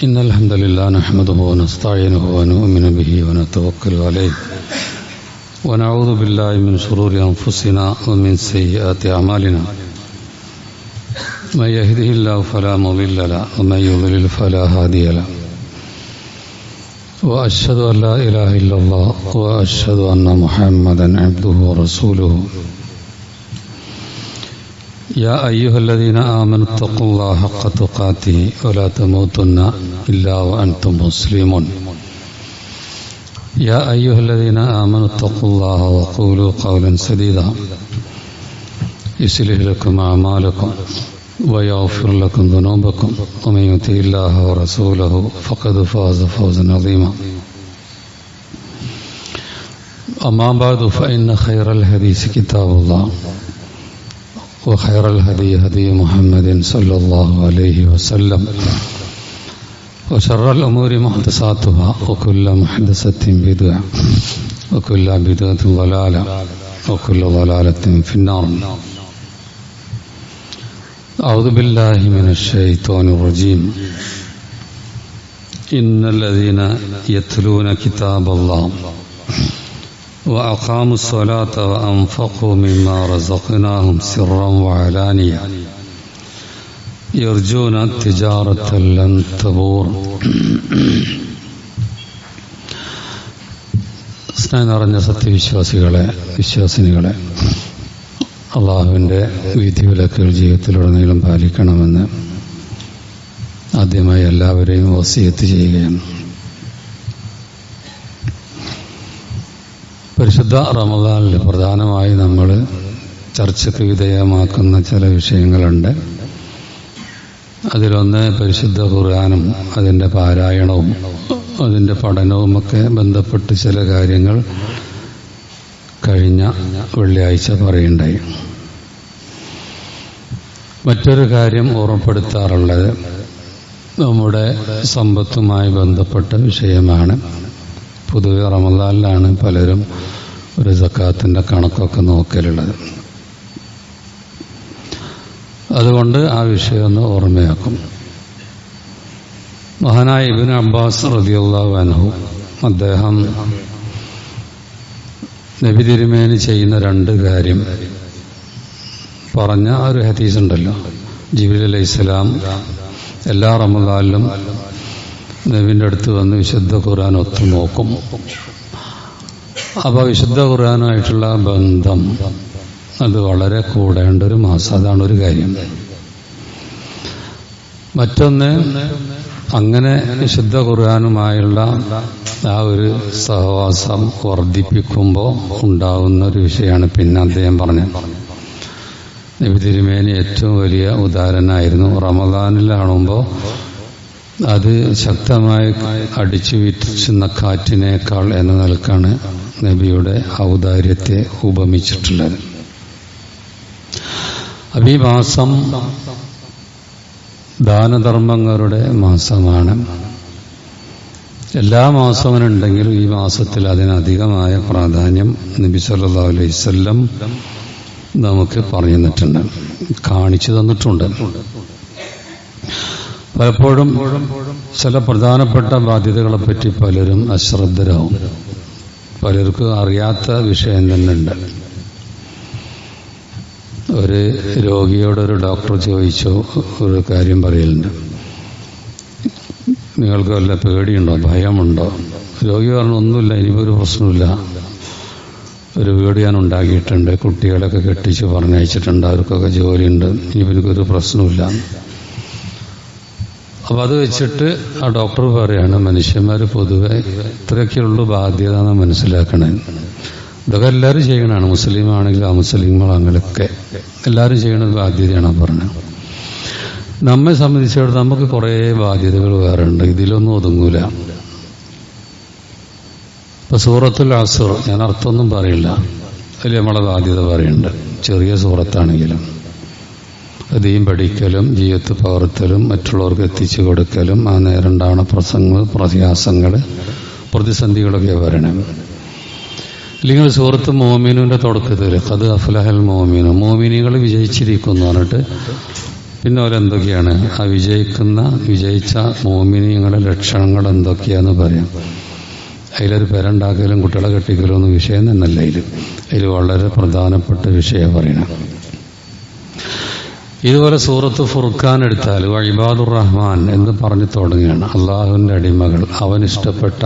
إن الحمد لله نحمده ونستعينه ونؤمن به ونتوكل عليه ونعوذ بالله من شرور أنفسنا ومن سيئات أعمالنا من يهده الله فلا مضل له ومن يضلل فلا هادي له وأشهد أن لا إله إلا الله وأشهد أن محمدا عبده ورسوله يا أيها الذين آمنوا اتقوا الله حق تقاته ولا تموتن إلا وأنتم مسلمون يا أيها الذين آمنوا اتقوا الله وقولوا قولا سديدا يصلح لكم أعمالكم ويغفر لكم ذنوبكم ومن يطع الله ورسوله فقد فاز فوزا عظيما أما بعد فإن خير الحديث كتاب الله وخير الهدي هدي محمد صلى الله عليه وسلم وشر الأمور محدثاتها وكل محدثة بدعة وكل بدعة ضلالة وكل ضلالة في النار. أعوذ بالله من الشيطان الرجيم. إن الذين يتلون كتاب الله وأقاموا الصلاة وأنفقوا مما رزقناهم سرا وعلانية يرجون تجارة لن تبور. സ്നേഹം നിറഞ്ഞ വിശ്വാസിനികളെ അള്ളാഹുവിൻ്റെ വിധിവിലക്കുകൾ ജീവിതത്തിലുടനീളം പാലിക്കണമെന്ന് ആദ്യമായി എല്ലാവരെയും വസിയത്ത് ചെയ്യുകയാണ്. പരിശുദ്ധ റമദാനിൽ പ്രധാനമായി നമ്മൾ ചർച്ചയ്ക്ക് വിധേയമാക്കുന്ന ചില വിഷയങ്ങളുണ്ട്. അതിലൊന്ന് പരിശുദ്ധ ഖുർആനും അതിൻ്റെ പാരായണവും അതിൻ്റെ പഠനവുമൊക്കെ ബന്ധപ്പെട്ട് ചില കാര്യങ്ങൾ കഴിഞ്ഞ വെള്ളിയാഴ്ച പറയുണ്ടായി. മറ്റൊരു കാര്യം ഓർമ്മപ്പെടുത്താറുള്ളത് നമ്മുടെ സമ്പത്തുമായി ബന്ധപ്പെട്ട വിഷയമാണ്. പൊതുവെ റമദാനിലാണ് പലരും ഒരു സക്കാത്തിൻ്റെ കണക്കൊക്കെ നോക്കലുള്ളത്. അതുകൊണ്ട് ആ വിഷയം ഒന്ന് ഓർമ്മയാക്കും. മഹാനായ ഇബ്നു അബ്ബാസ് റളിയല്ലാഹു അൻഹു അദ്ദേഹം നബി തിരുമേനി ചെയ്യുന്ന രണ്ട് കാര്യം പറഞ്ഞ ഒരു ഹദീസ് ഉണ്ടല്ലോ. ജിബ്രീൽ അലൈഹിസ്സലാം എല്ലാ റമദാനിലും നബിൻ്റെ അടുത്ത് വന്ന് വിശുദ്ധ ഖുർആൻ ഒത്തു നോക്കും. അപ്പോൾ വിശുദ്ധ ഖുർആനുമായിട്ടുള്ള ബന്ധം അത് വളരെ കൂടേണ്ട ഒരു മാസം. അതാണ് ഒരു കാര്യം. മറ്റൊന്ന്, അങ്ങനെ വിശുദ്ധ ഖുർആനുമായുള്ള ആ ഒരു സഹവാസം വർദ്ധിപ്പിക്കുമ്പോൾ ഉണ്ടാവുന്ന ഒരു വിഷയമാണ്. പിന്നെ അദ്ദേഹം പറഞ്ഞത് നബി തിരുമേനി ഏറ്റവും വലിയ ഉദാഹരണമായിരുന്നു. റമദാനിലാണുമ്പോൾ അത് ശക്തമായി അടിച്ചു വീശുന്ന കാറ്റിനേക്കാൾ എന്ന നിലക്കാണ് നബിയുടെ ഔദാര്യത്തെ ഉപമിച്ചിട്ടുള്ളത്. അപ്പോൾ ഈ മാസം ദാനധർമ്മങ്ങളുടെ മാസമാണ്. എല്ലാ മാസവും ഉണ്ടെങ്കിലും ഈ മാസത്തിൽ അതിനധികമായ പ്രാധാന്യം നബി സല്ലല്ലാഹു അലൈഹി വസല്ലം നമുക്ക് പറഞ്ഞു തന്നിട്ടുണ്ട്, കാണിച്ചു തന്നിട്ടുണ്ട്. പലപ്പോഴും ചില പ്രധാനപ്പെട്ട ബാധ്യതകളെപ്പറ്റി പലരും അശ്രദ്ധരാവും. പലർക്കും അറിയാത്ത വിഷയം തന്നെ ഉണ്ട്. ഒരു രോഗിയോടൊരു ഡോക്ടർ ചോദിച്ചു, ഒരു കാര്യം പറയലുണ്ട്, നിങ്ങൾക്ക് വല്ല പേടിയുണ്ടോ, ഭയമുണ്ടോ? രോഗി പറഞ്ഞു, ഒന്നുമില്ല, ഇനിയൊരു പ്രശ്നമില്ല. ഒരു വീട് ഞാൻ ഉണ്ടാക്കിയിട്ടുണ്ട്, കുട്ടികളൊക്കെ കെട്ടിച്ച് പറഞ്ഞയച്ചിട്ടുണ്ട്, അവർക്കൊക്കെ ജോലിയുണ്ട്, ഇനിയിപ്പോൾ എനിക്കൊരു പ്രശ്നമില്ല. അപ്പം അത് വെച്ചിട്ട് ആ ഡോക്ടർ പറയാണ്, മനുഷ്യന്മാർ പൊതുവെ ഇത്രയൊക്കെയുള്ളൂ ബാധ്യത എന്ന് മനസ്സിലാക്കണേ. ഇതൊക്കെ എല്ലാവരും ചെയ്യണതാണ്, മുസ്ലിം ആണെങ്കിലും അമുസ്ലിങ്ങളാണെങ്കിലൊക്കെ എല്ലാവരും ചെയ്യണ ബാധ്യതയാണ് പറഞ്ഞത്. നമ്മെ സംബന്ധിച്ചിടത്തോളം നമുക്ക് കുറേ ബാധ്യതകൾ വേറെ ഉണ്ട്, ഇതിലൊന്നും ഒതുങ്ങൂല. ഇപ്പൊ സൂറത്തുൽ അസ്ർ, ഞാൻ അർത്ഥമൊന്നും പറയില്ല, അതിൽ നമ്മളെ ബാധ്യത പറയുന്നുണ്ട്. ചെറിയ സൂറത്താണെങ്കിലും അധികം പഠിക്കലും ജീവിതത്തിൽ പകർത്തലും മറ്റുള്ളവർക്ക് എത്തിച്ചു കൊടുക്കലും ആ നേരം ഉണ്ടാവുന്ന പ്രയാസങ്ങൾ പ്രതിസന്ധികളൊക്കെ വരണം. അല്ലെങ്കിൽ സൂറത്ത് മോമിനുവിന്റെ തുടക്കത്തിൽ ഖദ് അഫ്ലഹൽ മോമിനു, മോമിനികൾ വിജയിച്ചിരിക്കുന്നു പറഞ്ഞിട്ട് പിന്നെ അവരെന്തൊക്കെയാണ് ആ വിജയിച്ച മോമിനിയങ്ങളുടെ ലക്ഷണങ്ങൾ എന്തൊക്കെയാന്ന് പറയാം. അതിലൊരു പെരണ്ടാക്കലും കുട്ടികളെ കെട്ടിക്കലും ഒന്നും വിഷയം തന്നെയല്ല. അതിൽ വളരെ പ്രധാനപ്പെട്ട വിഷയം പറയണം. ഇതുപോലെ സൂറത്ത് ഫുർഖാൻ എടുത്താൽ ഇബാദുർ റഹ്മാൻ എന്ന് പറഞ്ഞു തുടങ്ങുകയാണ്. അള്ളാഹുവിന്റെ അടിമകൾ, അവനിഷ്ടപ്പെട്ട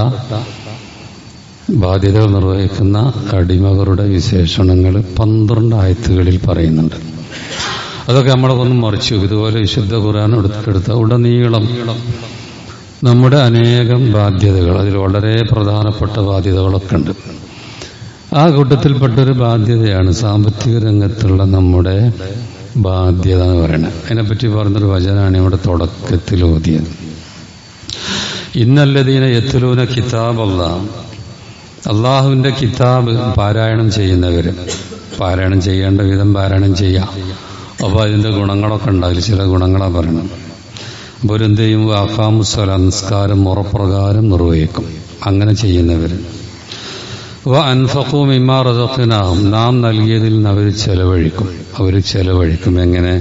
ബാധ്യതകൾ നിർവഹിക്കുന്ന അടിമകളുടെ വിശേഷണങ്ങൾ 12 ആയത്തുകളിൽ പറയുന്നുണ്ട്. അതൊക്കെ നമ്മളൊന്ന് മറിച്ചു. ഇതുപോലെ വിശുദ്ധ ഖുർആൻ എടുത്ത ഉടനീളം നമ്മുടെ അനേകം ബാധ്യതകൾ, അതിൽ വളരെ പ്രധാനപ്പെട്ട ബാധ്യതകളൊക്കെ ഉണ്ട്. ആ കൂട്ടത്തിൽപ്പെട്ടൊരു ബാധ്യതയാണ് സാമ്പത്തിക രംഗത്തുള്ള നമ്മുടെ ബാധ്യത എന്ന് പറയുന്നത്. അതിനെപ്പറ്റി പറഞ്ഞൊരു വചനാണ് ഇവിടെ തുടക്കത്തിൽ ഓതിയത്. ഇന്നല്ലദീന യത്ലൂന കിതാബല്ലാഹ്, അള്ളാഹുവിന്റെ കിതാബ് പാരായണം ചെയ്യുന്നവര്, പാരായണം ചെയ്യേണ്ട വിധം പാരായണം ചെയ്യാം. അപ്പോൾ അതിന്റെ ഗുണങ്ങളൊക്കെ ഉണ്ട്. അതിൽ ചില ഗുണങ്ങളാണ് പറയണം. അപ്പോൾ എന്ത് ചെയ്യും? അഖാമുസ്സലാ, നിസ്കാരം മുറപ്രകാരം നിർവഹിക്കും. അങ്ങനെ ചെയ്യുന്നവര് അൻഫഖൂ മിമ്മാ റസഖ്നാഹും, നാം നൽകിയതിൽ നിന്ന് അവർ ചെലവഴിക്കും. എങ്ങനെ?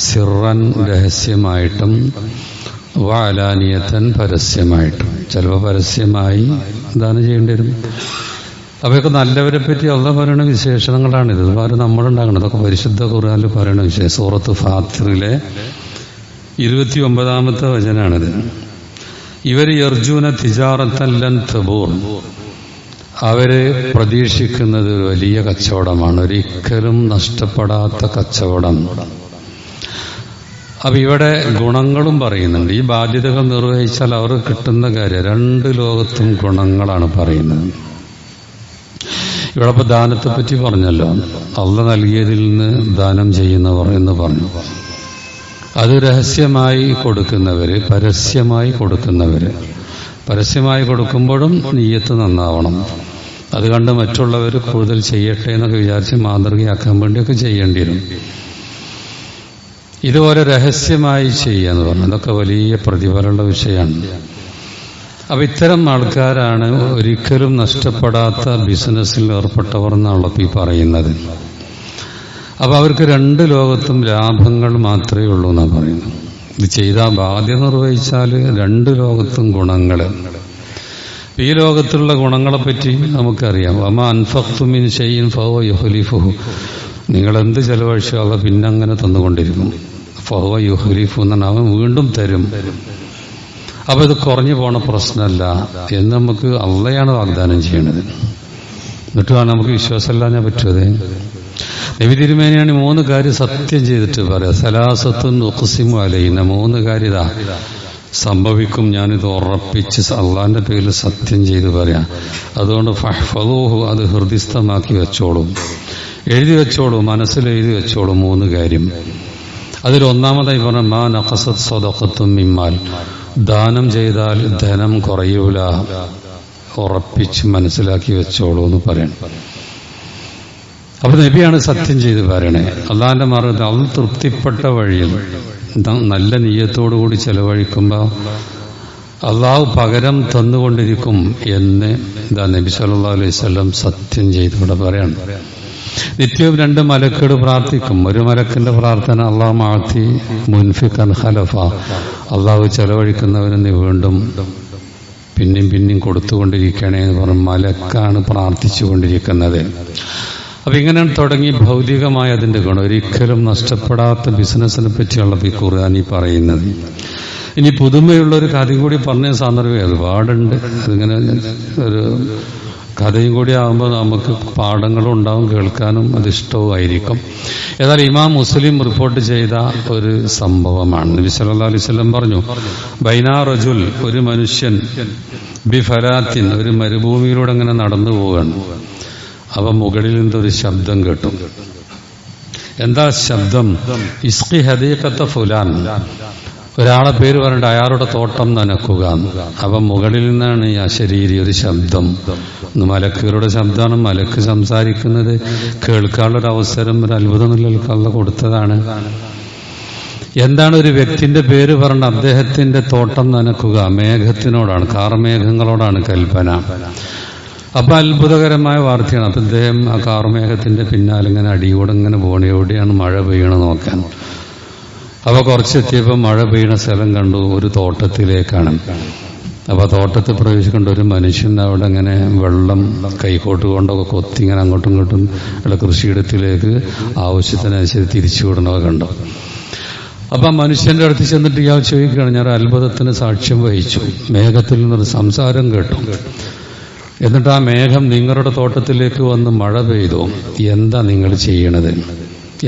സിർറൻ, രഹസ്യമായിട്ടും, വഅലാനിയതൻ, പരസ്യമായിട്ടും. ചിലപ്പോൾ പരസ്യമായി ദാനം ചെയ്യേണ്ടി വരും. അവയൊക്കെ നല്ലവരെ പറ്റി അള്ളാഹ് പറയുന്ന വിശേഷണങ്ങളാണിത്. ഇതുപോലെ നമ്മളുണ്ടാകണം. ഇതൊക്കെ പരിശുദ്ധ ഖുർആനിൽ പറയുന്ന വിഷയം. സൂറത്ത് ഫാത്തിറിലെ 29-ാമത്തെ വചനാണിത്. ഇവർ യർജൂന തിജാറത്തൻ ലൻ തബൂർ, അവര് പ്രതീക്ഷിക്കുന്നത് ഒരു വലിയ കച്ചവടമാണ്, ഒരിക്കലും നഷ്ടപ്പെടാത്ത കച്ചവടം. അപ്പൊ ഇവിടെ ഗുണങ്ങളും പറയുന്നുണ്ട്. ഈ ബാധ്യതകൾ നിർവഹിച്ചാൽ അവർക്ക് കിട്ടുന്ന കാര്യം 2 ലോകത്തും ഗുണങ്ങളാണ് പറയുന്നത്. ഇവിടെ ഇപ്പൊ ദാനത്തെ പറ്റി പറഞ്ഞല്ലോ. അള്ളാഹ് നൽകിയതിൽ നിന്ന് ദാനം ചെയ്യുന്നവർ എന്ന് പറഞ്ഞു. അത് രഹസ്യമായി കൊടുക്കുന്നവര്, പരസ്യമായി കൊടുക്കുന്നവര്. പരസ്യമായി കൊടുക്കുമ്പോഴും നീയത്ത് നന്നാവണം. അത് കണ്ട് മറ്റുള്ളവർ കൂടുതൽ ചെയ്യട്ടെ എന്നൊക്കെ വിചാരിച്ച് മാതൃകയാക്കാൻ വേണ്ടിയൊക്കെ ചെയ്യേണ്ടി വരും. ഇതുപോലെ രഹസ്യമായി ചെയ്യാന്ന് പറഞ്ഞു. അതൊക്കെ വലിയ പ്രതിഫലമുള്ള വിഷയമാണ്. അപ്പൊ ഇത്തരം ആൾക്കാരാണ് ഒരിക്കലും നഷ്ടപ്പെടാത്ത ബിസിനസ്സിൽ ഏർപ്പെട്ടവർ എന്നാണല്ലോ ഈ പറയുന്നത്. അപ്പൊ അവർക്ക് 2 ലോകത്തും ലാഭങ്ങൾ മാത്രമേ ഉള്ളൂ എന്നാണ് പറയുന്നത്. ഇത് ചെയ്താൽ ബാധ്യത നിർവഹിച്ചാൽ 2 ലോകത്തും ഗുണങ്ങൾ. ഈ ലോകത്തുള്ള ഗുണങ്ങളെപ്പറ്റി നമുക്കറിയാം. വമാ അൻഫഖ്തും മിൻ ശൈഇൻ ഫഹുവ യുഖ്ലിഫുഹു, നിങ്ങൾ എന്ത് ചെലവഴിച്ചാൽ പിന്നെ അങ്ങനെ തന്നുകൊണ്ടിരിക്കും. ഫഹുവ യുഖ്ലിഫു എന്നാണ്, അവൻ വീണ്ടും തരും. അപ്പൊ ഇത് കുറഞ്ഞു പോണ പ്രശ്നമല്ല എന്ന് നമുക്ക് അള്ളയാണ് വാഗ്ദാനം ചെയ്യണത്. എന്നിട്ടാണ് നമുക്ക് വിശ്വാസമില്ലാഞ്ഞാൽ പറ്റുമത്. നബി തിരുമേനിയാണ് 3 കാര്യം സത്യം ചെയ്തിട്ട് പറയാം. സലാസത്തുൻ ഉഖ്സിമു അലൈന, 3 കാര്യം ഇതാ സംഭവിക്കും, ഞാനിത് ഉറപ്പിച്ച് അള്ളാന്റെ പേരിൽ സത്യം ചെയ്ത് പറയാം. അതുകൊണ്ട് ഫഹ്ഫദൂഹു, അത് ഹൃദിസ്ഥമാക്കി വെച്ചോളും, എഴുതി വെച്ചോളൂ, മനസ്സിൽ എഴുതി വെച്ചോളൂ. 3 കാര്യം. അതിൽ ഒന്നാമതായി പറഞ്ഞ മാ നഖസത് സദഖത്തും മിമ്മാൽ, ദാനം ചെയ്താൽ ധനം കുറയൂല, ഉറപ്പിച്ച് മനസ്സിലാക്കി വെച്ചോളൂ എന്ന് പറയണം. അപ്പൊ നബിയാണ് സത്യം ചെയ്ത് പറയണേ. അള്ളാന്റെ മാർഗ്ഗത്തിൽ അവൻ തൃപ്തിപ്പെട്ട വഴിയിൽ നല്ല നീയത്തോടുകൂടി ചെലവഴിക്കുമ്പോൾ അള്ളാഹു പകരം തന്നുകൊണ്ടിരിക്കും എന്ന് നബി സല്ലല്ലാഹു അലൈഹി വസല്ലം സത്യം ചെയ്തവിടെ പറയാണ്. നിത്യവും 2 മലക്കുകൾ പ്രാർത്ഥിക്കും. ഒരു മലക്കിന്റെ പ്രാർത്ഥന അള്ളാഹു മാഅത്തി മുൻഫിഖൻ ഖലഫ, അള്ളാഹു ചെലവഴിക്കുന്നവന് നീ വീണ്ടും പിന്നെയും കൊടുത്തുകൊണ്ടിരിക്കണേ എന്ന് പറഞ്ഞ് മലക്കാണ് പ്രാർത്ഥിച്ചു കൊണ്ടിരിക്കുന്നത്. അപ്പൊ ഇങ്ങനെ തുടങ്ങി ഭൗതികമായ അതിന്റെ ഗുണം. ഒരിക്കലും നഷ്ടപ്പെടാത്ത ബിസിനസിനെ പറ്റിയുള്ളത് ഈ ഖുർആനിൽ പറയുന്നത്. ഇനി പുതുമയുള്ളൊരു കഥയും കൂടി പറഞ്ഞ സന്ദർഭം ഒരുപാടുണ്ട്. അതിങ്ങനെ ഒരു കഥയും കൂടി ആകുമ്പോൾ നമുക്ക് പാഠങ്ങളും ഉണ്ടാവും, കേൾക്കാനും അതിഷ്ടവുമായിരിക്കും. ഏതായാലും ഇമാം മുസ്ലിം റിപ്പോർട്ട് ചെയ്ത ഒരു സംഭവമാണ്. നബി സല്ലല്ലാഹു അലൈഹി വസല്ലം പറഞ്ഞു, ബൈനാ റജുൽ, ഒരു മനുഷ്യൻ, ബിഫലാത്തിൻ, ഒരു മരുഭൂമിയിലൂടെ അങ്ങനെ നടന്നു പോവുകയാണ്. അവ മുകളിൽ നിന്നൊരു ശബ്ദം കേട്ടു. എന്താ ശബ്ദം? ഇസ്ഖി ഹദീഖത്ത ഫുലാൻ, ഒരാളെ പേര് പറഞ്ഞിട്ട് അയാളുടെ തോട്ടം നനക്കുക. അവ മുകളിൽ നിന്നാണ് ഈ അശരീരി ഒരു ശബ്ദം. മലക്കുകളുടെ ശബ്ദമാണ്. മലക്ക് സംസാരിക്കുന്നത് കേൾക്കാനുള്ളൊരു അവസരം, ഒരു അത്ഭുതം കൊടുത്തതാണ്. എന്താണ്? ഒരു വ്യക്തിന്റെ പേര് പറഞ്ഞ അദ്ദേഹത്തിന്റെ തോട്ടം നനക്കുക. മേഘത്തിനോടാണ്, കാർമേഘങ്ങളോടാണ് കൽപ്പന. അപ്പൊ അത്ഭുതകരമായ വാർത്തയാണ്. അപ്പൊ അദ്ദേഹം ആ കാർമേഘത്തിന്റെ പിന്നാലെ ഇങ്ങനെ അടിയോടെ ഇങ്ങനെ പോണ, എവിടെയാണ് മഴ പെയ്യണം നോക്കാൻ. അപ്പോൾ കുറച്ചെത്തിയപ്പോൾ മഴ പെയ്യുന്ന സ്ഥലം കണ്ടു, ഒരു തോട്ടത്തിലേക്കാണ്. അപ്പോൾ തോട്ടത്തിൽ പ്രവേശിക്കേണ്ട ഒരു മനുഷ്യൻ അവിടെ ഇങ്ങനെ വെള്ളം കൈക്കോട്ട് കൊണ്ടൊക്കെ കൊത്തി ഇങ്ങനെ അങ്ങോട്ടും ഇങ്ങോട്ടും ഉള്ള കൃഷിയിടത്തിലേക്ക് ആവശ്യത്തിനനുസരിച്ച് തിരിച്ചു വിടണമൊക്കെ കണ്ടു. അപ്പം ആ മനുഷ്യന്റെ അടുത്ത് ചെന്നിട്ട് ഇയാൾ ചോദിക്കുകയാണ്, ഞാൻ അത്ഭുതത്തിന് സാക്ഷ്യം വഹിച്ചു, മേഘത്തിൽ നിന്നൊരു സംസാരം കേട്ടു, എന്നിട്ട് ആ മേഘം നിങ്ങളുടെ തോട്ടത്തിലേക്ക് വന്ന് മഴ പെയ്തു, എന്താ നിങ്ങൾ ചെയ്യണത്,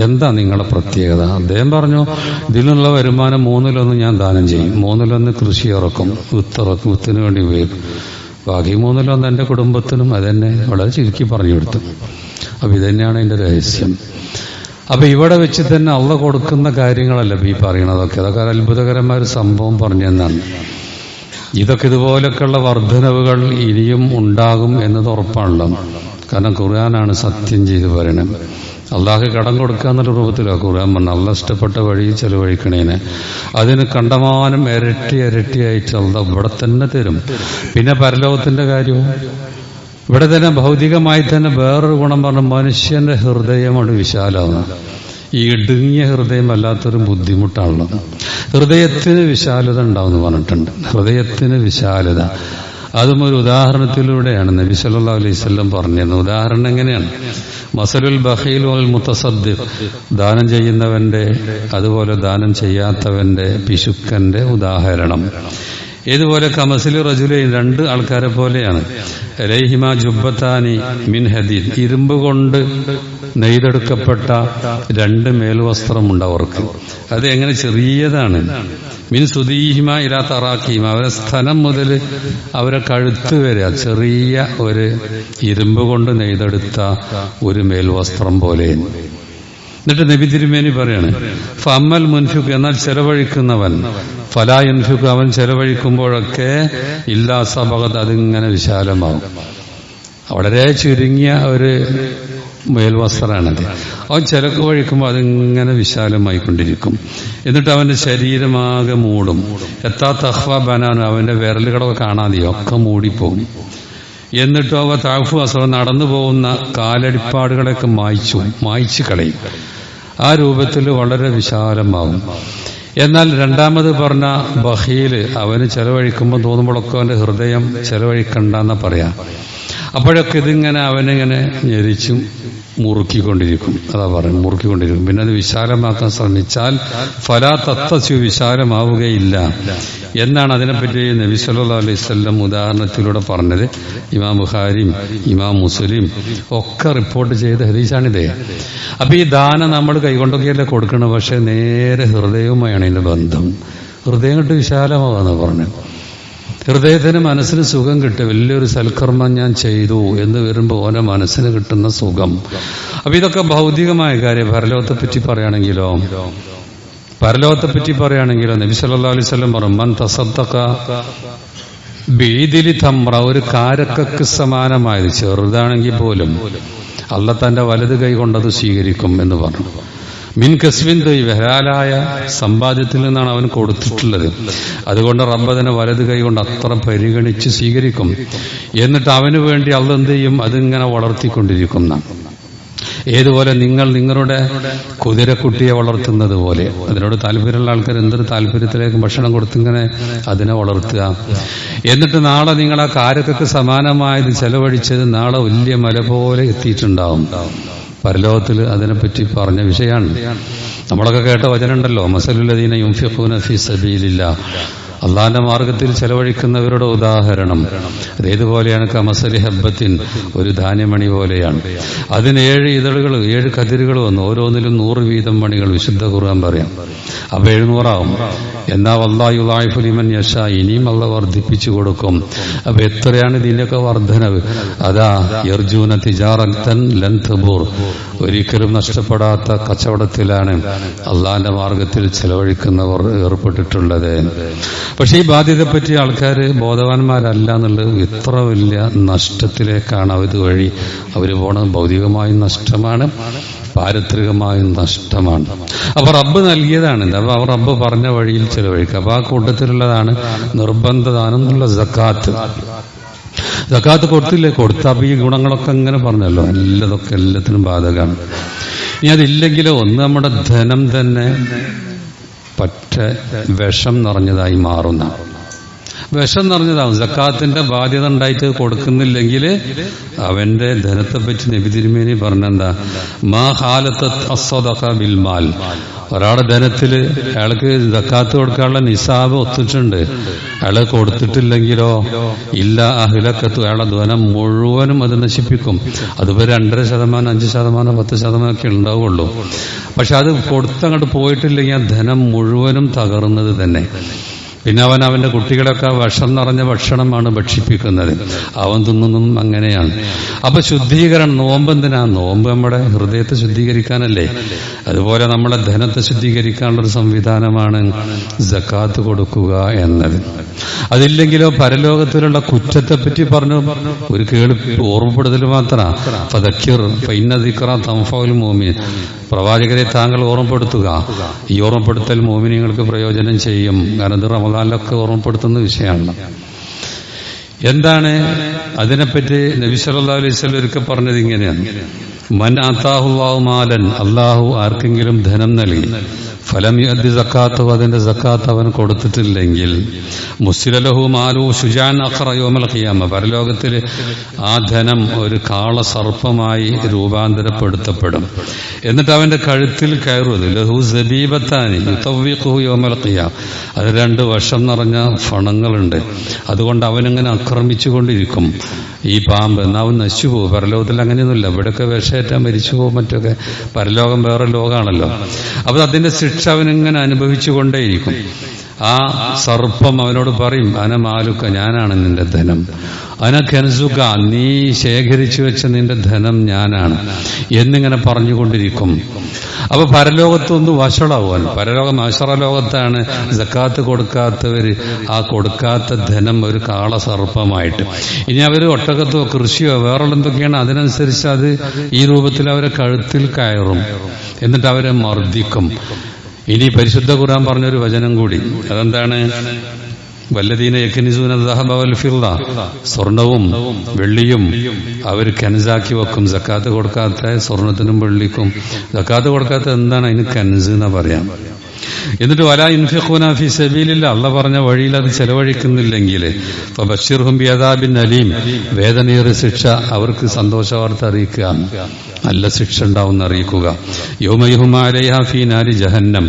എന്താ നിങ്ങളുടെ പ്രത്യേകത? അദ്ദേഹം പറഞ്ഞു, ഇതിൽ നിന്നുള്ള വരുമാനം 1/3 ഞാൻ ദാനം ചെയ്യും, 1/3 കൃഷി ഇറക്കും, വിത്തിന് വേണ്ടി ഉപയോഗിക്കും, ബാക്കി 1/3 എൻ്റെ കുടുംബത്തിനും. അതെന്നെ വളരെ ചുരുക്കി പറഞ്ഞു കൊടുത്തു. അപ്പൊ ഇതന്നെയാണ് അതിന്റെ രഹസ്യം. അപ്പൊ ഇവിടെ വെച്ച് തന്നെ അള്ള കൊടുക്കുന്ന കാര്യങ്ങളല്ല ഈ പറയണതൊക്കെ, അതൊക്കെ അത്ഭുതകരമായ ഒരു സംഭവം പറഞ്ഞെന്നാണ്. ഇതൊക്കെ ഇതുപോലൊക്കെയുള്ള വർധനവുകൾ ഇനിയും ഉണ്ടാകും എന്നത് ഉറപ്പാണല്ലോ. കാരണം ഖുർആനാണ് സത്യം ചെയ്ത് പറയണം. അള്ളാഹ് കടം കൊടുക്കുക എന്നുള്ള രൂപത്തിലാണ് ഖുർആൻ പറഞ്ഞ, അള്ളാഹ് ഇഷ്ടപ്പെട്ട വഴി ചെലവഴിക്കണേനെ അതിന് കണ്ടമാനം ഇരട്ടിയായിട്ട് അള്ളാഹ് ഇവിടെ തന്നെ തരും. പിന്നെ പരലോകത്തിന്റെ കാര്യവും ഇവിടെ തന്നെ ഭൗതികമായി തന്നെ വേറൊരു ഗുണം പറഞ്ഞ, മനുഷ്യന്റെ ഹൃദയമാണ് വിശാലമാണ്. ഈ ഇടുങ്ങിയ ഹൃദയം വല്ലാത്തൊരു ബുദ്ധിമുട്ടാണല്ലോ. ഹൃദയത്തിന് വിശാലത ഉണ്ടാവുമെന്ന് പറഞ്ഞിട്ടുണ്ട്. ഹൃദയത്തിന് വിശാലത അതും ഒരു ഉദാഹരണത്തിലൂടെയാണ് നബി സല്ലല്ലാഹു അലൈഹി വസല്ലം പറഞ്ഞിരുന്നത്. ഉദാഹരണം എങ്ങനെയാണ്? മസലുൽ ബഖീൽ വൽ മുതസദ്ദിഖ്, ദാനം ചെയ്യുന്നവന്റെ അതുപോലെ ദാനം ചെയ്യാത്തവന്റെ പിശുക്കന്റെ ഉദാഹരണം ഇതുപോലെ കമസിലി റജുലൈൻ, 2 ആൾക്കാരെ പോലെയാണ്. അലൈഹിമ ജുബ്ബത്താനി മിൻ ഹദീദ്, ഇരുമ്പ് കൊണ്ട് നെയ്തെടുക്കപ്പെട്ട 2 മേൽവസ്ത്രമുണ്ട് അവർക്ക്. അത് എങ്ങനെ ചെറിയതാണ്. മിൻ സുദീഹിമ ഇലാ തറാഖീമ, അവരെ സ്ഥലം മുതൽ അവരെ കഴുത്ത് വരെ ചെറിയ ഒരു ഇരുമ്പ് കൊണ്ട് നെയ്തെടുത്ത ഒരു മേൽവസ്ത്രം പോലെ. എന്നിട്ട് നബി തിരുമേനി പറയാണ്, ഫഅമ്മൽ മുൻഫിഖ്, എന്നാൽ ചെലവഴിക്കുന്നവൻ, ഫലാ യുൻഫിഖ്, അവൻ ചെലവഴിക്കുമ്പോഴൊക്കെ ഇല്ലാ സബഗത്, അതിങ്ങനെ വിശാലമാകും. വളരെ ചുരുങ്ങിയ ഒരു മേൽവസ്ത്രമാണത്. അവൻ ചെലവഴിക്കുമ്പോൾ അതിങ്ങനെ വിശാലമായിക്കൊണ്ടിരിക്കും. എന്നിട്ട് അവന്റെ ശരീരമാകെ മൂടും. എത്താ തഹ്വ ബനാൻ, അവന്റെ വിരലുകളൊക്കെ കാണാതെയോ ഒക്കെ മൂടിപ്പോകും. എന്നിട്ടോ അവ താഫു അസവ, നടന്നു പോകുന്ന കാലടിപ്പാടുകളൊക്കെ മായ്ച്ചു കളയും. ആ രൂപത്തിൽ വളരെ വിശാലമാവും. എന്നാൽ രണ്ടാമത് പറഞ്ഞ ബഖീല്, അവന് ചെലവഴിക്കുമ്പോൾ തോന്നുമ്പോഴൊക്കെ അവന്റെ ഹൃദയം ചെലവഴിക്കണ്ടെന്നാ പറയാം. അപ്പോഴൊക്കെ ഇതിങ്ങനെ അവനിങ്ങനെ ഞെരിച്ചും മുറുക്കിക്കൊണ്ടിരിക്കും. അതാ പറയും, മുറുക്കിക്കൊണ്ടിരിക്കും. പിന്നെ അത് വിശാലമാക്കാൻ ശ്രമിച്ചാൽ ഫലാ തത്തസ്യു, വിശാലമാവുകയില്ല എന്നാണ് അതിനെപ്പറ്റി നബി സല്ലല്ലാഹു അലൈഹി വസല്ലം ഉദാഹരണത്തിലൂടെ പറഞ്ഞത്. ഇമാം ബുഖാരിയും ഇമാം മുസ്ലിം ഒക്കെ റിപ്പോർട്ട് ചെയ്ത ഹദീസാണിത്. അപ്പൊ ഈ ദാനം നമ്മൾ കൈകൊണ്ടൊക്കെയല്ലേ കൊടുക്കണം, പക്ഷെ നേരെ ഹൃദയവുമായാണ് ഇതിന്റെ ബന്ധം. ഹൃദയം കൊണ്ട് വിശാലമാവാന്ന് പറഞ്ഞു. ഹൃദയത്തിന് മനസ്സിന് സുഖം കിട്ടും. വലിയൊരു സൽക്കർമ്മം ഞാൻ ചെയ്തു എന്ന് വരുമ്പോൾ ഓരോ മനസ്സിന് കിട്ടുന്ന സുഖം. അപ്പൊ ഇതൊക്കെ ഭൗതികമായ കാര്യം. പരലോകത്തെ പറ്റി പറയുകയാണെങ്കിലോ നബി സല്ലല്ലാഹു അലൈഹി വസല്ലം പറഞ്ഞു, മൻ തസദ്ദഖ ബീദിലി തംറ, ഒരു കാരക്കക്ക് സമാനമായത്, ചെറുതാണെങ്കിൽ പോലും അള്ളാഹ് തന്റെ വലത് കൈ കൊണ്ടത് സ്വീകരിക്കും എന്ന് പറഞ്ഞു. മിൻ കസ്ബിൻ തയ്യിബ്, ഹലാലായ സമ്പാദ്യത്തിൽ നിന്നാണ് അവൻ കൊടുത്തിട്ടുള്ളത്. അതുകൊണ്ട് റബ്ബ് അതിനെ വലത് കൈ കൊണ്ട് അത്ര പരിഗണിച്ച് സ്വീകരിക്കും. എന്നിട്ട് അവന് വേണ്ടി അള്ളാഹ് എന്ത് ചെയ്യും? അതിങ്ങനെ വളർത്തിക്കൊണ്ടിരിക്കുന്ന. ഏതുപോലെ നിങ്ങൾ നിങ്ങളുടെ കുതിരക്കുട്ടിയെ വളർത്തുന്നത് പോലെ, അതിനോട് താല്പര്യമുള്ള ആൾക്കാർ എന്തൊരു താല്പര്യത്തിലേക്ക് ഭക്ഷണം കൊടുത്തിങ്ങനെ അതിനെ വളർത്തുക. എന്നിട്ട് നാളെ നിങ്ങൾ ആ കാരക്കൊക്കെ സമാനമായത് ചെലവഴിച്ചത് നാളെ വലിയ മല പോലെ എത്തിയിട്ടുണ്ടാവും. പരലോകത്തിൽ അതിനെപ്പറ്റി പറഞ്ഞ വിഷയമാണ്. നമ്മളൊക്കെ കേട്ട വചനമുണ്ടല്ലോ, മസലുല്ലദീന യുൻഫിഖൂന ഫീ സബീലില്ലാഹ്, അള്ളാന്റെ മാർഗത്തിൽ ചെലവഴിക്കുന്നവരുടെ ഉദാഹരണം അതേതുപോലെയാണ്. കമസലി ഹബ്ബത്തിൻ, ഒരു ധാന്യമണി പോലെയാണ്. അതിന് 7 ഇതളുകൾ 7 കതിരുകൾ വന്നു, ഓരോന്നിലും 100 വീതം മണികൾ. വിശുദ്ധ ഖുർആൻ പറയാം. അപ്പൊ 700 ആവും. എന്നാ വല്ലാഹു യുളാഇഫു ലിമൻ യശാ, ഇനിയും അള്ളാഹ് വർദ്ധിപ്പിച്ചു കൊടുക്കും. അപ്പൊ എത്രയാണ് ഇതിന്റെയൊക്കെ വർധനവ്? അതാ യർജൂന തിജാറത്തൻ ലൻ തബൂർ, ഒരിക്കലും നഷ്ടപ്പെടാത്ത കച്ചവടത്തിലാണ് അള്ളാന്റെ മാർഗത്തിൽ ചെലവഴിക്കുന്നവർ ഏർപ്പെട്ടിട്ടുള്ളത്. പക്ഷെ ഈ ബാധ്യതയെപ്പറ്റി ആൾക്കാർ ബോധവാന്മാരല്ല എന്നുള്ളത്. ഇത്ര വലിയ നഷ്ടത്തിലേക്കാണ് അത് വഴി അവർ പോണത്. ഭൗതികമായും നഷ്ടമാണ്, പാരിത്രികമായും നഷ്ടമാണ്. അപ്പൊ റബ്ബ് നൽകിയതാണ്. അപ്പൊ റബ്ബ് പറഞ്ഞ വഴിയിൽ ചെലവഴിക്കുക. അപ്പൊ ആ കൂട്ടത്തിലുള്ളതാണ് നിർബന്ധദാനം എന്നുള്ള സക്കാത്ത്. സക്കാത്ത് കൊടുത്തില്ലേ? കൊടുത്ത അപ്പൊ ഈ ഗുണങ്ങളൊക്കെ അങ്ങനെ പറഞ്ഞല്ലോ, എല്ലാത്തിനും ബാധകമാണ്. ഇനി അതില്ലെങ്കിലോ, ഒന്ന് നമ്മുടെ ധനം തന്നെ പറ്റ വിഷം നിറഞ്ഞതായി മാറുന്ന, വിഷം നിറഞ്ഞതാവും. സക്കാത്തിന്റെ ബാധ്യത ഉണ്ടായിട്ട് കൊടുക്കുന്നില്ലെങ്കിൽ അവന്റെ ധനത്തെ പറ്റി നബി തിരുമേനി പറഞ്ഞെന്താ, മാ ഹാലത്ത് അസ്സദഖ ബിൽ മാൽ. ഒരാളുടെ ധനത്തില് അയാൾക്ക് സക്കാത്ത് കൊടുക്കാനുള്ള നിസാബ് ഒത്തിട്ടുണ്ട്, അയാള് കൊടുത്തിട്ടില്ലെങ്കിലോ ഇല്ല അഹ്ലക്കത്തു, അയാളുടെ ധനം മുഴുവനും അത് നശിപ്പിക്കും. അതിപ്പോ 2.5%, 5%, 10% ഒക്കെ ഉണ്ടാവുള്ളൂ. പക്ഷെ അത് കൊടുത്തങ്ങോട്ട് പോയിട്ടില്ലെങ്കിൽ ആ ധനം മുഴുവനും തകർന്നത് തന്നെ. പിന്നെ അവൻ അവന്റെ കുട്ടികളൊക്കെ വിഷം നിറഞ്ഞ ഭക്ഷണമാണ് ഭക്ഷിപ്പിക്കുന്നത്, അവൻ തിന്നുന്നതും അങ്ങനെയാണ്. അപ്പൊ ശുദ്ധീകരണം, നോമ്പ് എന്തിനാ? നോമ്പ് നമ്മുടെ ഹൃദയത്തെ ശുദ്ധീകരിക്കാനല്ലേ. അതുപോലെ നമ്മളെ ധനത്തെ ശുദ്ധീകരിക്കാനുള്ളൊരു സംവിധാനമാണ് സക്കാത്ത് കൊടുക്കുക എന്നത്. അതില്ലെങ്കിലോ പരലോകത്തിലുള്ള കുറ്റത്തെ പറ്റി പറഞ്ഞു ഒരു ഓർമ്മപ്പെടുത്തൽ മാത്രമാണ്. ഫദക്കിർ ഫഇന്ന ദിക്റ തൻഫഉൽ മുഅ്മിൻ. പ്രവാചകരെ താങ്കൾ ഓർമ്മപ്പെടുത്തുക, ഈ ഓർമ്മപ്പെടുത്തൽ മുഅ്മിനീങ്ങൾക്ക് പ്രയോജനം ചെയ്യും. കാരണം ഇത് റമദാനിലൊക്കെ ഓർമ്മപ്പെടുത്തുന്ന വിഷയമാണ്. എന്താണ് അതിനെപ്പറ്റി നബി സല്ലല്ലാഹു അലൈഹി വസല്ലം ഒരിക്കൽ പറഞ്ഞത് ഇങ്ങനെയാണ്, മൻ ആതാഹുല്ലാഹു മാലൻ, അല്ലാഹു ആർക്കെങ്കിലും ധനം നൽകി, ഫലം യുഅദ്ദി സക്കാത്തഹു, അതിന്റെ സക്കാത്ത് അവൻ കൊടുത്തിട്ടില്ലെങ്കിൽ, മുസ്ലില ലഹു മാലു ശുജാൻ അഖറ യൗമൽ ഖിയാമ, പരലോകത്തിൽ ആ ധനം ഒരു കാള സർപ്പമായി രൂപാന്തരപ്പെടുത്തപ്പെടും. എന്നിട്ട് അവന്റെ കഴുത്തിൽ കയറുന്നത് ലഹു സബീബത്താനി യുതവ്വിഖുഹു യൗമൽ ഖിയാമ, അത് 2 വിഷം നിറഞ്ഞ ഫണങ്ങളുണ്ട്. അതുകൊണ്ട് അവനിങ്ങനെ ആക്രമിച്ചുകൊണ്ടിരിക്കും. ഈ പാമ്പ് എന്നാ അവൻ നശിച്ചു പോകും. പരലോകത്തിൽ അങ്ങനെയൊന്നുമില്ല, ഇവിടെയൊക്കെ വിഷയേറ്റാൻ മരിച്ചു പോകും. മറ്റൊക്കെ പരലോകം വേറെ ലോകമാണല്ലോ. അപ്പൊ അതിന്റെ ശിക്ഷ അവനിങ്ങനെ അനുഭവിച്ചുകൊണ്ടേയിരിക്കും. ആ സർപ്പം അവനോട് പറയും, അന മാലുക്ക, ഞാനാണ് നിന്റെ ധനം, അന കൻസുക, നീ ശേഖരിച്ചു വെച്ച നിന്റെ ധനം ഞാനാണ് എന്നിങ്ങനെ പറഞ്ഞുകൊണ്ടിരിക്കും. അപ്പൊ പരലോകത്തൊന്ന് വഷളാവാൻ, പരലോകം അശറലോകത്താണ് സക്കാത്ത് കൊടുക്കാത്തവര് ആ കൊടുക്കാത്ത ധനം ഒരു കാള സർപ്പമായിട്ട്. ഇനി അവര് ഒട്ടകത്തോ കൃഷിയോ വേറുള്ള എന്തൊക്കെയാണ് അതിനനുസരിച്ച് അത് ഈ രൂപത്തിൽ അവരെ കഴുത്തിൽ കയറും, എന്നിട്ട് അവരെ മർദ്ദിക്കും. ഇനി പരിശുദ്ധ ഖുർആൻ പറഞ്ഞൊരു വചനം കൂടി, അതെന്താണ്? വല്ലദീന യക്നിസൂന ദഹബ വൽ ഫിദ്ദ, സ്വർണവും വെള്ളിയും അവർ കൻസാക്കി വെക്കും. സക്കാത്ത് കൊടുക്കാത്ത സ്വർണത്തിനും വെള്ളിക്കും സക്കാത്ത് കൊടുക്കാത്ത എന്താണ്? അതിന് കൻസ് എന്നാ പറയാം. എന്നിട്ട് വലാ യുൻഫിഖൂന ഫീ സബീലില്ലാ, അല്ലാഹ് പറഞ്ഞ വഴിയിൽ അത് ചെലവഴിക്കുന്നില്ലെങ്കിൽ ഫബശ്ശിർഹും ബിഅദാബിൻ അലീം, വേദനയേറിയ ശിക്ഷ അവർക്ക് സന്തോഷവാർത്ത അറിയിക്കുക, നല്ല ശിക്ഷ ഉണ്ടാവും അറിയിക്കുക. യൗമ അലൈഹാ ഫീ നാരി ജഹന്നം,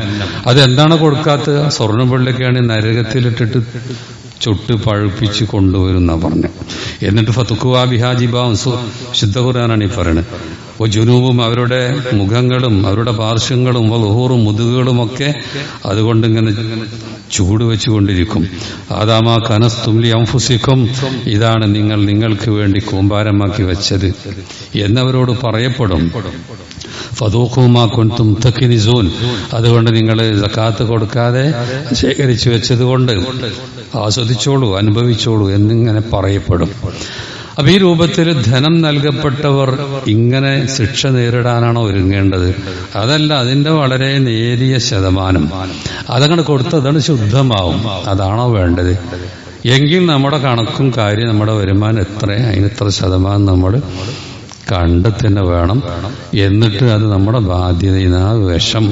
അതെന്താണ് കൊടുക്കാത്തത്? സ്വർണ്ണം വെള്ളിയൊക്കെയാണ് നരകത്തിലിട്ടിട്ട് ചുട്ട് പഴുപ്പിച്ച് കൊണ്ടുവരുന്ന പറഞ്ഞു. എന്നിട്ട് ഫതുക്കുവാ ബിഹാജിബാവും, ശുദ്ധ ഖുർആനാണ് ഈ പറയുന്നത്. ജുനൂബും, അവരുടെ മുഖങ്ങളും അവരുടെ പാർശ്വങ്ങളും ളുഹൂറും മുതുകുകളുമൊക്കെ അതുകൊണ്ട് ഇങ്ങനെ ചൂട് വെച്ചുകൊണ്ടിരിക്കും. ആദാമാ കനസ്തും ലി അൻഫുസിക്കും, ഇതാണ് നിങ്ങൾ നിങ്ങൾക്ക് വേണ്ടി കൂമ്പാരമാക്കി വെച്ചത് എന്നവരോട് പറയപ്പെടും. ഫദൂഖൂമാ കുൻതും തക്നിസൂൻ, അതുകൊണ്ട് നിങ്ങൾ സക്കാത്ത് കൊടുക്കാതെ ശേഖരിച്ചു വെച്ചത് കൊണ്ട് ആസ്വദിച്ചോളൂ, അനുഭവിച്ചോളൂ എന്നിങ്ങനെ പറയപ്പെടും. അപ്പൊ ഈ രൂപത്തിൽ ധനം നൽകപ്പെട്ടവർ ഇങ്ങനെ ശിക്ഷ നേരിടാനാണോ ഒരുങ്ങേണ്ടത്? അതല്ല, അതിന്റെ വളരെ നേരിയ ശതമാനം അതങ്ങനെ കൊടുത്തതാണ് ശുദ്ധമാവും, അതാണോ വേണ്ടത്? എങ്കിൽ നമ്മുടെ കണക്കും കാര്യം, നമ്മുടെ വരുമാനം എത്ര, അതിനെത്ര ശതമാനം നമ്മൾ കണ്ടെത്തന്നെ വേണം. എന്നിട്ട് അത് നമ്മുടെ ബാധ്യത. ആ വിഷം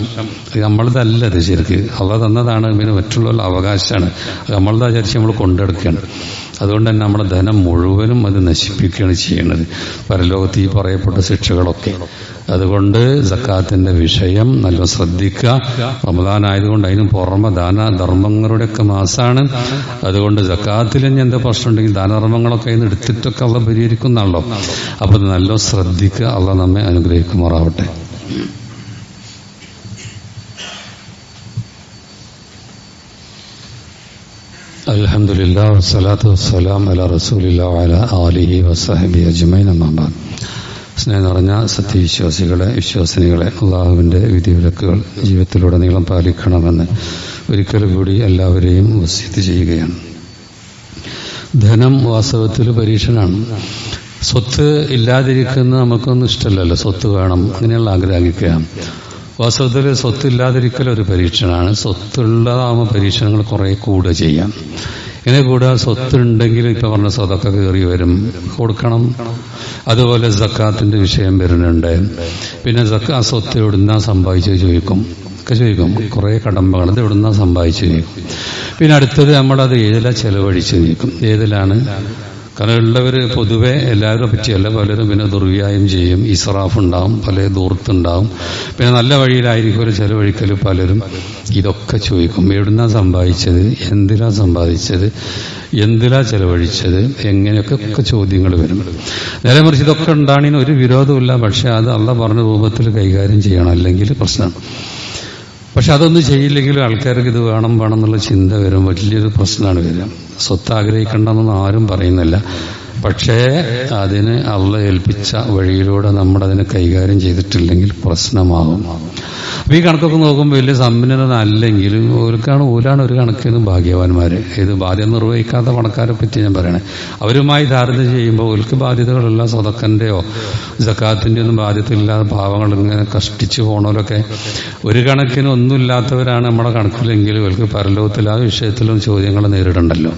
നമ്മളതല്ലത്, ശരിക്ക് അള്ളാഹ് തന്നതാണ്, പിന്നെ മറ്റുള്ള അവകാശമാണ്. നമ്മളതാ വിചാരിച്ച് നമ്മൾ കൊണ്ടെടുക്കുകയാണ്. അതുകൊണ്ട് തന്നെ നമ്മുടെ ധനം മുഴുവനും അത് നശിപ്പിക്കുകയാണ് ചെയ്യുന്നത്, പരലോകത്ത് ഈ പറയപ്പെട്ട ശിക്ഷകളൊക്കെ. അതുകൊണ്ട് സക്കാത്തിന്റെ വിഷയം നല്ല ശ്രദ്ധിക്കുക. റമദാൻ ആയതുകൊണ്ട് അതിന് പുറമെ ദാനധർമ്മങ്ങളുടെയൊക്കെ മാസമാണ്. അതുകൊണ്ട് സക്കാത്തിൽ ഇനി എന്താ പ്രശ്നം ഉണ്ടെങ്കിൽ ദാനധർമ്മങ്ങളൊക്കെ അതിന് എടുത്തിട്ടൊക്കെ അള്ളാഹ് പരിഹരിക്കുന്നതാണല്ലോ. അപ്പൊ അത് നല്ല ശ്രദ്ധിക്കുക. അള്ളാഹ് നമ്മെ അനുഗ്രഹിക്കുമാറാവട്ടെ. അൽഹംദുലില്ലാ വസ്സലാത്തു വസ്സലാം അലാ റസൂലില്ലാ വഅലാ ആലിഹി വസഹബിഹി അജ്മഈൻ. അമ്മാ ബഅദ്. സ്നേഹം നിറഞ്ഞ സത്യവിശ്വാസികളെ, വിശ്വാസിനികളെ, അള്ളാഹുവിന്റെ വിധിവിലക്കുകൾ ജീവിതത്തിലുടനീളം പാലിക്കണമെന്ന് ഒരിക്കൽ കൂടി എല്ലാവരെയും വസിയത്ത് ചെയ്യുകയാണ്. ധനം വാസ്തവത്തിൽ പരീക്ഷണമാണ്. സ്വത്ത് ഇല്ലാതിരിക്കുന്ന നമുക്കൊന്നും ഇഷ്ടമല്ലല്ലോ, സ്വത്ത് വേണം അങ്ങനെയുള്ള ആഗ്രഹിക്കുക. വാസ്തവത്തിൽ സ്വത്തില്ലാതിരിക്കൽ ഒരു പരീക്ഷണമാണ്. സ്വത്തുള്ളതാകുമ്പോൾ പരീക്ഷണങ്ങൾ കുറെ കൂടുക ചെയ്യാം. ഇങ്ങനെ കൂടാതെ സ്വത്തുണ്ടെങ്കിൽ ഇപ്പൊ പറഞ്ഞ സ്വതൊക്കെ കയറി വരും, കൊടുക്കണം. അതുപോലെ സക്കാത്തിന്റെ വിഷയം വരുന്നുണ്ട്. പിന്നെ സ്വത്ത് എവിടുന്നാ സമ്പാദിച്ചു ചോദിക്കും. ഒക്കെ ചോദിക്കും. കുറേ കടമ്പകൾ ഇത് എവിടുന്നാ സമ്പാദിച്ചു ചോദിക്കും. പിന്നെ അടുത്തത് നമ്മളത് ഏതിലാ ചെലവഴിച്ച് ചോദിക്കും. ഏതിലാണ്? കാരണം ഉള്ളവർ പൊതുവെ എല്ലാവരും പറ്റിയല്ല, പലരും പിന്നെ ദുർവ്യായം ചെയ്യും, ഇസ്രാഫ് ഉണ്ടാവും, പല ദൂർത്തുണ്ടാവും. പിന്നെ നല്ല വഴിയിലായിരിക്കും ചെലവഴിക്കൽ. പലരും ഇതൊക്കെ ചോദിക്കും. എവിടുന്നാ സമ്പാദിച്ചത്, എന്തിലാ സമ്പാദിച്ചത്, എന്തിലാ ചെലവഴിച്ചത്, എങ്ങനെയൊക്കെ ചോദ്യങ്ങൾ വരും. നേരെ മറിച്ച് ഇതൊക്കെ ഉണ്ടാണിന് ഒരു വിരോധമില്ല. പക്ഷെ അത് അള്ളാഹ് പറഞ്ഞ രൂപത്തിൽ കൈകാര്യം ചെയ്യണം, അല്ലെങ്കിൽ പ്രശ്നം. പക്ഷെ അതൊന്നും ചെയ്യില്ലെങ്കിലും ആൾക്കാർക്ക് ഇത് വേണം എന്നുള്ള ചിന്ത വരും. വലിയൊരു പ്രശ്നമാണ് വരിക. സ്വത്ത് ആഗ്രഹിക്കണ്ടെന്നൊന്നും ആരും പറയുന്നില്ല. പക്ഷേ അതിന് അള്ളാഹ് ഏൽപ്പിച്ച വഴിയിലൂടെ നമ്മളതിനെ കൈകാര്യം ചെയ്തിട്ടില്ലെങ്കിൽ പ്രശ്നമാകും. അപ്പൊ ഈ കണക്കൊക്കെ നോക്കുമ്പോൾ വലിയ സമ്പന്നനല്ലെങ്കിലും ഓലാണ് ഒരു കണക്കിന് ഭാഗ്യവാന്മാര്. ഇത് ബാധ്യത നിർവഹിക്കാത്ത പണക്കാരെ പറ്റി ഞാൻ പറയണേ. അവരുമായി താരതമ്യം ചെയ്യുമ്പോൾ ഓർക്ക് ബാധ്യതകളുള്ള സ്വതക്കന്റെയോ സക്കാത്തിന്റെയോ ഒന്നും ബാധ്യതയില്ലാതെ പാവങ്ങൾ ഇങ്ങനെ കഷ്ടിച്ചു പോണവരൊക്കെ ഒരു കണക്കിന് ഒന്നുമില്ലാത്തവരാണ് നമ്മുടെ കണക്കിലെങ്കിൽ ഓർക്ക് പരലോകത്തിൽ ആ വിഷയത്തിലും ചോദ്യങ്ങൾ നേരിടണ്ടല്ലോ.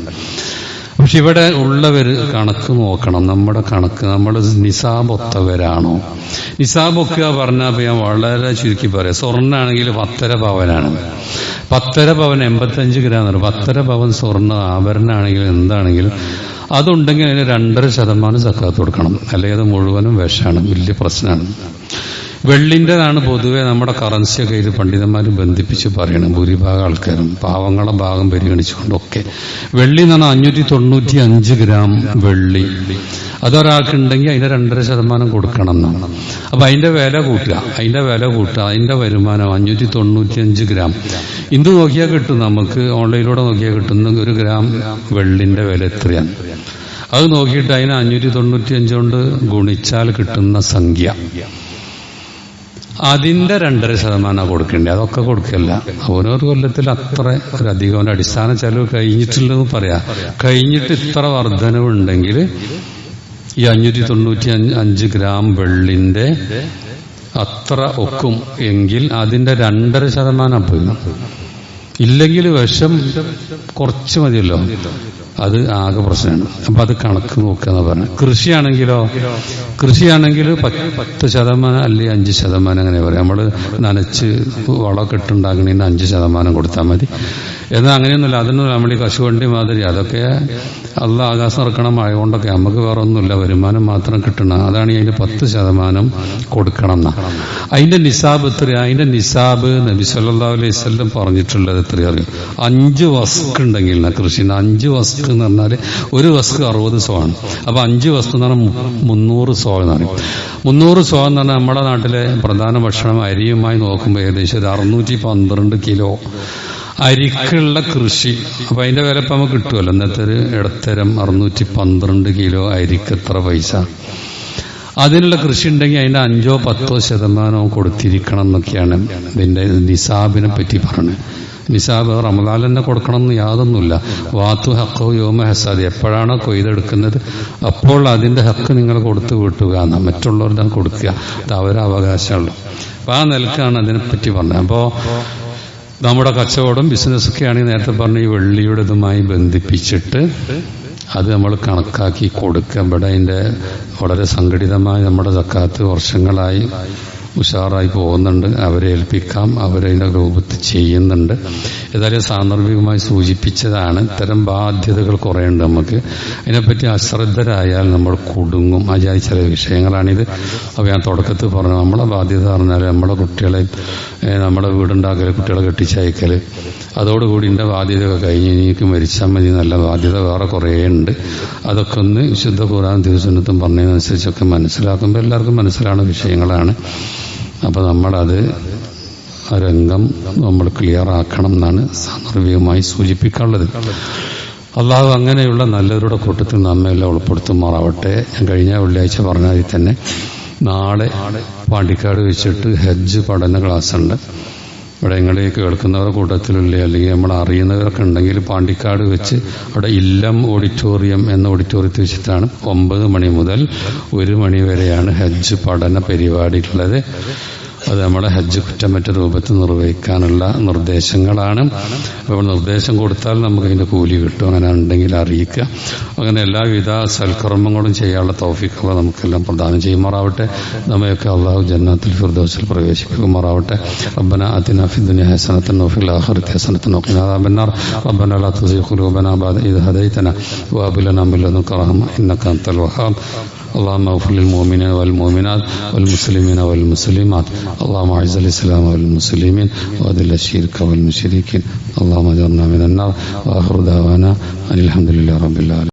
പക്ഷെ ഇവിടെ ഉള്ളവർ കണക്ക് നോക്കണം. നമ്മുടെ കണക്ക് നമ്മൾ നിസാബൊത്തവരാണോ? നിസാബൊക്കെ പറഞ്ഞാൽ ഞാൻ വളരെ ചുരുക്കി പറയാം. സ്വർണ്ണാണെങ്കിൽ 10.5 പവനാണ്. 10.5 പവൻ 85 ഗ്രാം. 10.5 പവൻ സ്വർണ്ണ ആഭരണമാണെങ്കിലും എന്താണെങ്കിലും അതുണ്ടെങ്കിൽ അതിന് 2.5% സക്കാത്ത് കൊടുക്കണം. അല്ലെങ്കിൽ അത് മുഴുവനും വിഷമാണ്, വലിയ പ്രശ്നമാണ്. വെള്ളിൻ്റെതാണ് പൊതുവെ നമ്മുടെ കറൻസിയൊക്കെ ഇത് പണ്ഡിതന്മാർ ബന്ധിപ്പിച്ച് പറയണം. ഭൂരിഭാഗം ആൾക്കാരും പാവങ്ങളെ ഭാഗം പരിഗണിച്ചുകൊണ്ടൊക്കെ വെള്ളി എന്ന് പറഞ്ഞാൽ 595 ഗ്രാം വെള്ളി അതൊരാൾക്കുണ്ടെങ്കിൽ അതിന്റെ 2.5% കൊടുക്കണം എന്നാണ്. അപ്പൊ അതിന്റെ വില കൂട്ടുക, അതിന്റെ വരുമാനം 595 ഗ്രാം. ഇത് നോക്കിയാൽ കിട്ടും, നമുക്ക് ഓൺലൈനിലൂടെ നോക്കിയാൽ കിട്ടുന്ന 1 ഗ്രാം വെള്ളിന്റെ വില എത്രയാണ്. അത് നോക്കിയിട്ട് അതിന് 595 കൊണ്ട് ഗുണിച്ചാൽ കിട്ടുന്ന സംഖ്യ, അതിന്റെ 2.5% കൊടുക്കേണ്ടത്. അതൊക്കെ കൊടുക്കല്ല. ഓരോ കൊല്ലത്തിൽ അത്ര ഒരധികം അവന്റെ അടിസ്ഥാന ചെലവ് കഴിഞ്ഞിട്ടുണ്ടെന്ന് പറയാം. കഴിഞ്ഞിട്ട് ഇത്ര വർധനവുണ്ടെങ്കിൽ ഈ 595 ഗ്രാം വെള്ളിന്റെ അത്ര ഒക്കും എങ്കിൽ അതിന്റെ 2.5% പോയി. ഇല്ലെങ്കിൽ വിഷം കുറച്ച് മതിയല്ലോ, അത് ആകെ പ്രശ്നമാണ്. അപ്പൊ അത് കണക്ക് നോക്കുക എന്ന് പറഞ്ഞു. കൃഷിയാണെങ്കിൽ 10% അല്ലെങ്കിൽ 5% അങ്ങനെ പറയാം. നമ്മള് നനച്ച് വളമൊക്കെ ഇട്ടുണ്ടാക്കണതിന് 5% കൊടുത്താൽ മതി. എന്നാൽ അങ്ങനെയൊന്നുമില്ല. അതിന് നമ്മൾ ഈ കശുവണ്ടി മാതിരി അതൊക്കെ അള്ളാഹ് ആകാശം ഇറക്കണം ആയതുകൊണ്ടൊക്കെ നമുക്ക് വേറെ ഒന്നുമില്ല, വരുമാനം മാത്രം കിട്ടണം. അതാണ് അതിന്റെ 10% കൊടുക്കണം എന്നാ. അതിന്റെ നിസാബ് എത്രയാ? അതിന്റെ നിസാബ് നബി സല്ലല്ലാഹു അലൈഹി വസല്ലം പറഞ്ഞിട്ടുള്ളത് എത്രയാ അറിയും? 5 വസ്ക് ഉണ്ടെങ്കിൽ കൃഷിന് 5 വസ്ക് എന്ന് പറഞ്ഞാല് ഒരു വസ്ക് 60 സോആണ്. അപ്പൊ 5 വസ്ക് എന്ന് പറഞ്ഞാൽ 300 സോ എന്ന് പറയും. 300 സോ എന്ന് പറഞ്ഞാൽ നമ്മുടെ നാട്ടിലെ പ്രധാന ഭക്ഷണം അരിയുമായി നോക്കുമ്പോൾ ഏകദേശം 612 കിലോ അരിക്കുള്ള കൃഷി. അപ്പൊ അതിന്റെ വില ഇപ്പൊ നമുക്ക് കിട്ടുമല്ലോ. ഇന്നത്തെ ഒരു ഇടത്തരം 612 കിലോ അരിക്ക് എത്ര പൈസ? അതിനുള്ള കൃഷി ഉണ്ടെങ്കിൽ അതിന്റെ 5-10% കൊടുത്തിരിക്കണം എന്നൊക്കെയാണ് ഇതിന്റെ നിസാബിനെ പറ്റി പറഞ്ഞത്. നിസാബ് റമദാൻ തന്നെ കൊടുക്കണം എന്ന് യാതൊന്നുമില്ല. വാത്തു ഹക്കോ യോമ ഹസാദ്, എപ്പോഴാണോ കൊയ്തെടുക്കുന്നത് അപ്പോൾ അതിന്റെ ഹക്ക് നിങ്ങൾ കൊടുത്തു വീട്ടുക എന്നാ. മറ്റുള്ളവരുടെ കൊടുക്കുക, അത് അവരെ അവകാശമുള്ളൂ. അപ്പൊ ആ നിലക്കാണ് അതിനെപ്പറ്റി പറഞ്ഞത്. അപ്പോ നമ്മുടെ കച്ചവടം ബിസിനസ്സൊക്കെ ആണെങ്കിൽ നേരത്തെ പറഞ്ഞ ഈ വെള്ളിയുടെ ഇതുമായി ബന്ധിപ്പിച്ചിട്ട് അത് നമ്മൾ കണക്കാക്കി കൊടുക്കുക. ഇവിടെ അതിന്റെ വളരെ സംഘടിതമായി നമ്മുടെ സക്കാത്ത് വർഷങ്ങളായി ഉഷാറായി പോകുന്നുണ്ട്. അവരെ ഏൽപ്പിക്കാം, അവരതിന്റെ രൂപത്തിൽ ചെയ്യുന്നുണ്ട്. ഏതായാലും സാന്ദർഭികമായി സൂചിപ്പിച്ചതാണ്. ഇത്തരം ബാധ്യതകൾ കുറേയുണ്ട് നമുക്ക്. അതിനെപ്പറ്റി അശ്രദ്ധരായാൽ നമ്മൾ കുടുങ്ങും. ആചാരി ചില വിഷയങ്ങളാണിത്. അപ്പോൾ ഞാൻ തുടക്കത്തിൽ പറഞ്ഞു, നമ്മളെ ബാധ്യത പറഞ്ഞാൽ നമ്മുടെ കുട്ടികളെ, നമ്മുടെ വീടുണ്ടാക്കൽ, കുട്ടികളെ കെട്ടിച്ചയക്കൽ, അതോടുകൂടി എൻ്റെ ബാധ്യതയൊക്കെ കഴിഞ്ഞ് എനിക്ക് മരിച്ചാൽ മതി നല്ല ബാധ്യത വേറെ കുറേ ഉണ്ട്. അതൊക്കെ ഒന്ന് വിശുദ്ധ ഖുർആൻ തിരുസുന്നത്തും പറഞ്ഞതിനനുസരിച്ചൊക്കെ മനസ്സിലാക്കുമ്പോൾ എല്ലാവർക്കും മനസ്സിലാവുന്ന വിഷയങ്ങളാണ്. അപ്പൊ നമ്മളത് ആ രംഗം നമ്മൾ ക്ലിയർ ആക്കണം എന്നാണ് സാന്ദർഭികമായി സൂചിപ്പിക്കാനുള്ളത്. അള്ളാഹു അങ്ങനെയുള്ള നല്ലവരുടെ കൂട്ടത്തിൽ നമ്മെല്ലാം ഉൾപ്പെടുത്തുമാറാവട്ടെ. ഞാൻ കഴിഞ്ഞ വെള്ളിയാഴ്ച പറഞ്ഞതിൽ തന്നെ നാളെ പാണ്ടിക്കാട് വെച്ചിട്ട് ഹജ്ജ് പഠന ക്ലാസ് ഉണ്ട്. ഇവിടെ നിങ്ങൾ കേൾക്കുന്നവരുടെ കൂട്ടത്തിലുള്ള അല്ലെങ്കിൽ നമ്മൾ അറിയുന്നവരൊക്കെ ഉണ്ടെങ്കിൽ പാണ്ടിക്കാട് വെച്ച് അവിടെ ഇല്ലം ഓഡിറ്റോറിയം എന്ന ഓഡിറ്റോറിയത്തിൽ വെച്ചിട്ടാണ് 9 മണി മുതൽ 1 മണി വരെയാണ് ഹജ്ജ് പഠന പരിപാടിയുള്ളത്. അത് നമ്മുടെ ഹജ്ജ് കുറ്റമറ്റ രൂപത്തിൽ നിർവഹിക്കാനുള്ള നിർദ്ദേശങ്ങളാണ്. അപ്പോൾ നിർദ്ദേശം കൊടുത്താൽ നമുക്ക് അതിൻ്റെ കൂലി കിട്ടും. അങ്ങനെ ഉണ്ടെങ്കിൽ അറിയിക്കുക. അങ്ങനെ എല്ലാവിധ സൽക്കർമ്മങ്ങളും ചെയ്യാനുള്ള തൗഫീഖ് അല്ലാഹു നമുക്കെല്ലാം പ്രദാനം ചെയ്യുമാറാവട്ടെ. നമ്മയൊക്കെ അള്ളാഹു ജന്നത്തുൽ ഫിർദൗസിൽ പ്രവേശിപ്പിക്കുമാറാവട്ടെ. റബ്ബനാ ആതിനാ ഫിദ്ദുനിയ ഹസനത്തൻ വഫിൽ ആഖിറതി ഹസനത്തൻ വഖിനാ അദാബന്നാർ. റബ്ബനാ ലാ തുസിഗ് ഖുലൂബനാ ബഅദ ഇദ് ഹദൈതനാ വഹബ് ലനാ മിൻ ലദുൻക റഹ്മ ഇന്നക അൻതൽ വഹ്ഹാബ്. اللهم اغفر للمؤمنين والمؤمنات والمسلمين والمسلمات. اللهم اعز الاسلام والمسلمين واذل الشرك والمشركين. اللهم اجرنا من النار. واخر دعوانا ان الحمد لله رب العالمين.